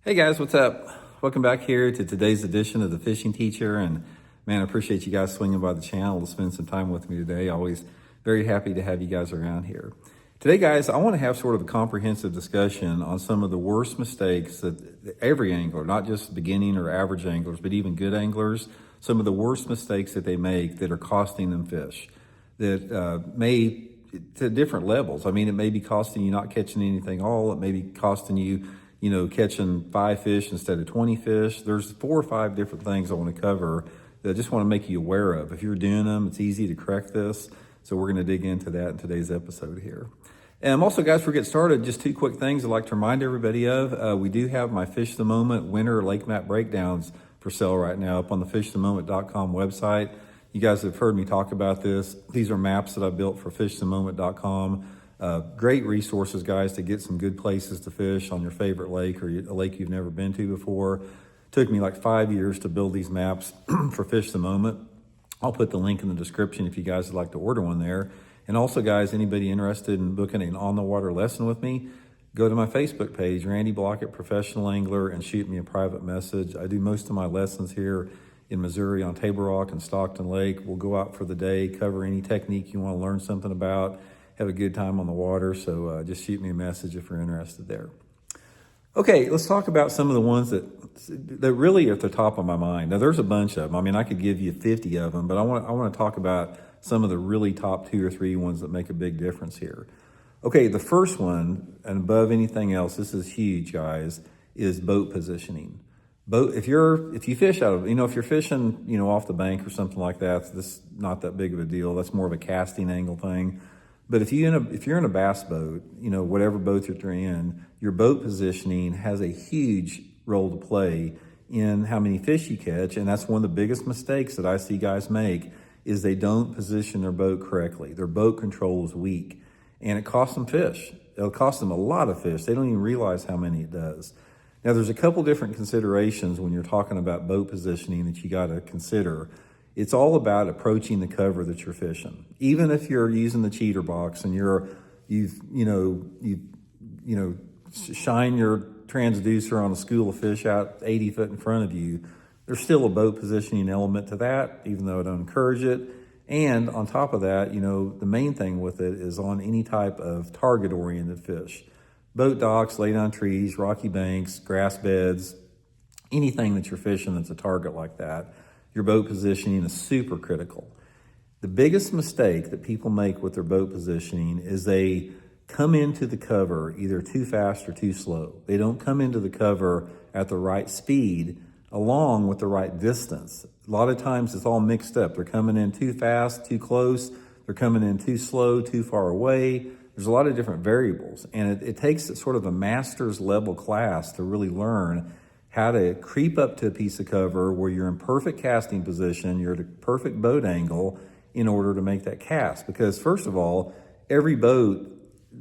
Hey guys, what's up? Welcome back here to today's edition of The Fishing Teacher. And man, I appreciate you guys swinging by the channel to spend some time with me today. Always very happy to have you guys around here. Today, guys, I want to have sort of a comprehensive discussion on some of the worst mistakes that every angler, not just beginning or average anglers, but even good anglers, some of the worst mistakes that they make that are costing them fish that may to different levels. I mean, it may be costing you not catching anything at all. It may be costing you catching 5 fish instead of 20 fish. There's 4 or 5 different things I want to cover that I just want to make you aware of. If you're doing them, it's easy to correct this. So we're going to dig into that in today's episode here. And also, guys, before we get started, just 2 quick things I'd like to remind everybody of. We do have my Fish the Moment winter lake map breakdowns for sale right now up on the fishthemoment.com website. You guys have heard me talk about this. These are maps that I built for fishthemoment.com. Great resources, guys, to get some good places to fish on your favorite lake or a lake you've never been to before. Took me like 5 years to build these maps for Fish the Moment. I'll put the link in the description if you guys would like to order one there. And also, guys, anybody interested in booking an on-the-water lesson with me, go to my Facebook page, Randy Blaukat Professional Angler, and shoot me a private message. I do most of my lessons here in Missouri on Table Rock and Stockton Lake. We'll go out for the day, cover any technique you want to learn something about, have a good time on the water. So just shoot me a message if you're interested there. Okay, let's talk about some of the ones that really are at the top of my mind. Now, there's a bunch of them. I mean, I could give you 50 of them, but I want to talk about some of the really top 2 or 3 ones that make a big difference here. Okay, the first one, and above anything else, this is huge, guys, is boat positioning. If you fish out of, if you're fishing, off the bank or something like that, this is not that big of a deal. That's more of a casting angle thing. But if you're in a bass boat, whatever boat that you're in, your boat positioning has a huge role to play in how many fish you catch. And that's one of the biggest mistakes that I see guys make is they don't position their boat correctly. Their boat control is weak and it costs them fish. It'll cost them a lot of fish. They don't even realize how many it does. Now, there's a couple different considerations when you're talking about boat positioning that you got to consider. It's all about approaching the cover that you're fishing. Even if you're using the cheater box and you shine your transducer on a school of fish out 80 foot in front of you, there's still a boat positioning element to that, even though I don't encourage it. And on top of that, the main thing with it is on any type of target-oriented fish. Boat docks, lay down trees, rocky banks, grass beds, anything that you're fishing that's a target like that, your boat positioning is super critical. The biggest mistake that people make with their boat positioning is they come into the cover either too fast or too slow. They don't come into the cover at the right speed along with the right distance. A lot of times it's all mixed up. They're coming in too fast, too close. They're coming in too slow, too far away. There's a lot of different variables. And it takes sort of a master's level class to really learn how to creep up to a piece of cover where you're in perfect casting position, you're at a perfect boat angle in order to make that cast. Because first of all, every boat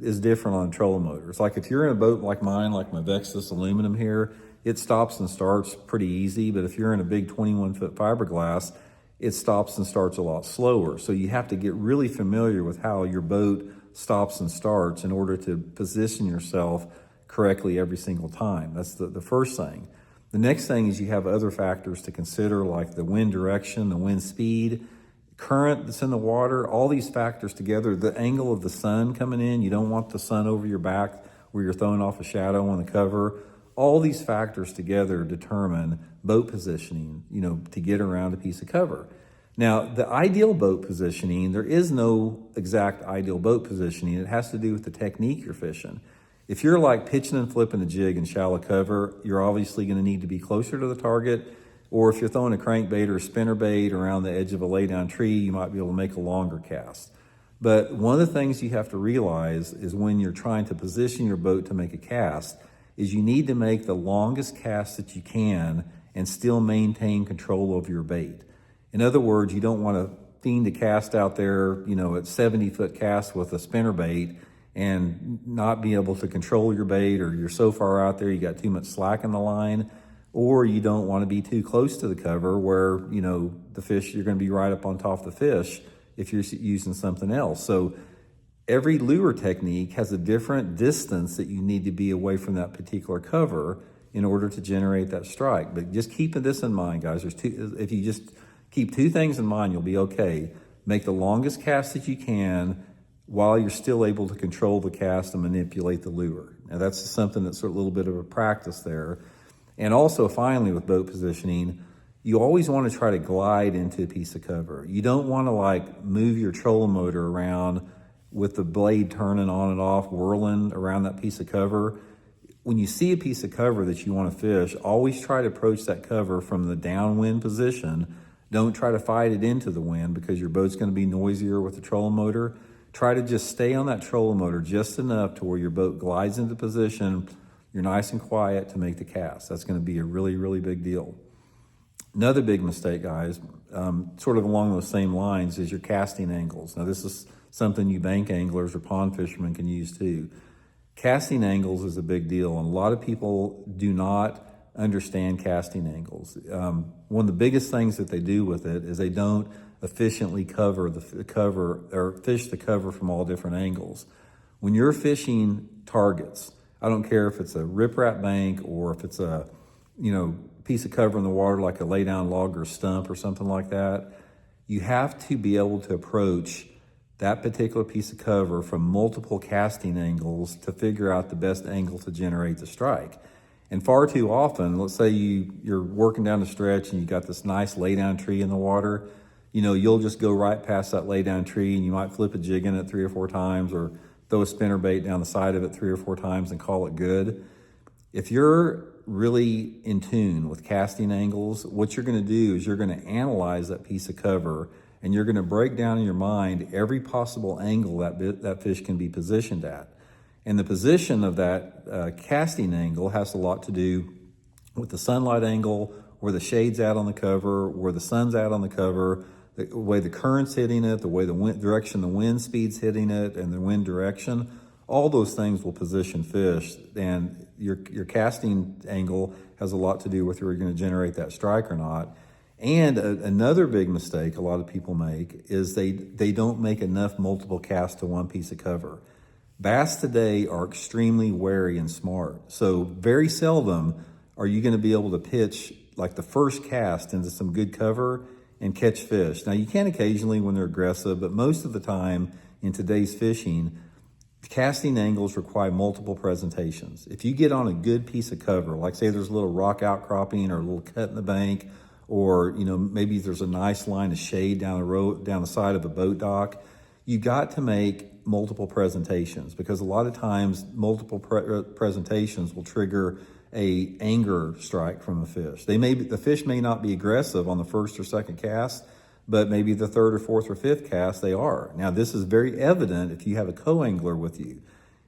is different on trolling motors. Like if you're in a boat like mine, like my Vexus aluminum here, it stops and starts pretty easy. But if you're in a big 21-foot fiberglass, it stops and starts a lot slower. So you have to get really familiar with how your boat stops and starts in order to position yourself correctly every single time. That's the first thing. The next thing is you have other factors to consider, like the wind direction, the wind speed, current that's in the water, all these factors together, the angle of the sun coming in. You don't want the sun over your back where you're throwing off a shadow on the cover. All these factors together determine boat positioning, to get around a piece of cover. Now, the ideal boat positioning, there is no exact ideal boat positioning. It has to do with the technique you're fishing. If you're like pitching and flipping a jig in shallow cover, you're obviously going to need to be closer to the target. Or if you're throwing a crankbait or a spinnerbait around the edge of a laydown tree, you might be able to make a longer cast. But one of the things you have to realize is when you're trying to position your boat to make a cast, is you need to make the longest cast that you can and still maintain control over your bait. In other words, you don't want to fiend a cast out there, at 70-foot cast with a spinnerbait and not be able to control your bait, or you're so far out there you got too much slack in the line, or you don't want to be too close to the cover where, the fish, you're going to be right up on top of the fish if you're using something else. So every lure technique has a different distance that you need to be away from that particular cover in order to generate that strike. But just keeping this in mind, guys, if you just keep two things in mind, you'll be okay. Make the longest cast that you can while you're still able to control the cast and manipulate the lure. Now that's something that's sort of a little bit of a practice there. And also finally with boat positioning, you always want to try to glide into a piece of cover. You don't want to like move your trolling motor around with the blade turning on and off, whirling around that piece of cover. When you see a piece of cover that you want to fish, always try to approach that cover from the downwind position. Don't try to fight it into the wind because your boat's going to be noisier with the trolling motor. Try to just stay on that trolling motor just enough to where your boat glides into position. You're nice and quiet to make the cast. That's going to be a really, really big deal. Another big mistake, guys, sort of along those same lines, is your casting angles. Now, this is something you bank anglers or pond fishermen can use too. Casting angles is a big deal, and a lot of people do not understand casting angles. One of the biggest things that they do with it is they don't efficiently cover the cover or fish the cover from all different angles. When you're fishing targets, I don't care if it's a riprap bank or if it's a piece of cover in the water like a lay down log or stump or something like that, you have to be able to approach that particular piece of cover from multiple casting angles to figure out the best angle to generate the strike. And far too often, let's say you're working down the stretch and you got this nice lay down tree in the water, you'll just go right past that lay down tree and you might flip a jig in it 3 or 4 times or throw a spinnerbait down the side of it 3 or 4 times and call it good. If you're really in tune with casting angles, what you're going to do is you're going to analyze that piece of cover and you're going to break down in your mind every possible angle that fish can be positioned at. And the position of that casting angle has a lot to do with the sunlight angle, where the shade's at on the cover, where the sun's at on the cover, the way the current's hitting it, the way the direction the wind speed's hitting it, and the wind direction. All those things will position fish, and your casting angle has a lot to do with whether you're going to generate that strike or not. And another big mistake a lot of people make is they don't make enough multiple casts to one piece of cover. Bass today are extremely wary and smart. So very seldom are you going to be able to pitch like the first cast into some good cover and catch fish. Now you can occasionally when they're aggressive, but most of the time in today's fishing, casting angles require multiple presentations. If you get on a good piece of cover, like say there's a little rock outcropping or a little cut in the bank, or maybe there's a nice line of shade down the side of a boat dock, you got to make multiple presentations, because a lot of times multiple presentations will trigger a anger strike from a fish. The fish may not be aggressive on the first or second cast, but maybe the third or fourth or fifth cast they are. Now this is very evident if you have a co-angler with you.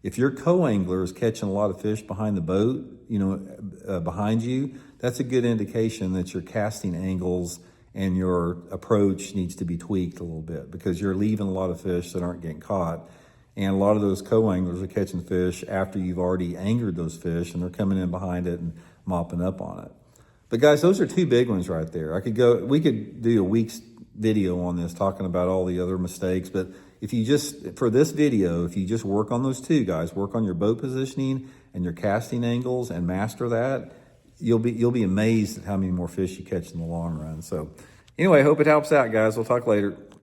If your co-angler is catching a lot of fish behind the boat, behind you, that's a good indication that your casting angles and your approach needs to be tweaked a little bit, because you're leaving a lot of fish that aren't getting caught. And a lot of those co-anglers are catching fish after you've already angered those fish and they're coming in behind it and mopping up on it. But guys, those are 2 big ones right there. We could do a week's video on this talking about all the other mistakes, but for this video, if you just work on those 2 guys, work on your boat positioning and your casting angles and master that, you'll be amazed at how many more fish you catch in the long run. So anyway, I hope it helps out, guys. We'll talk later.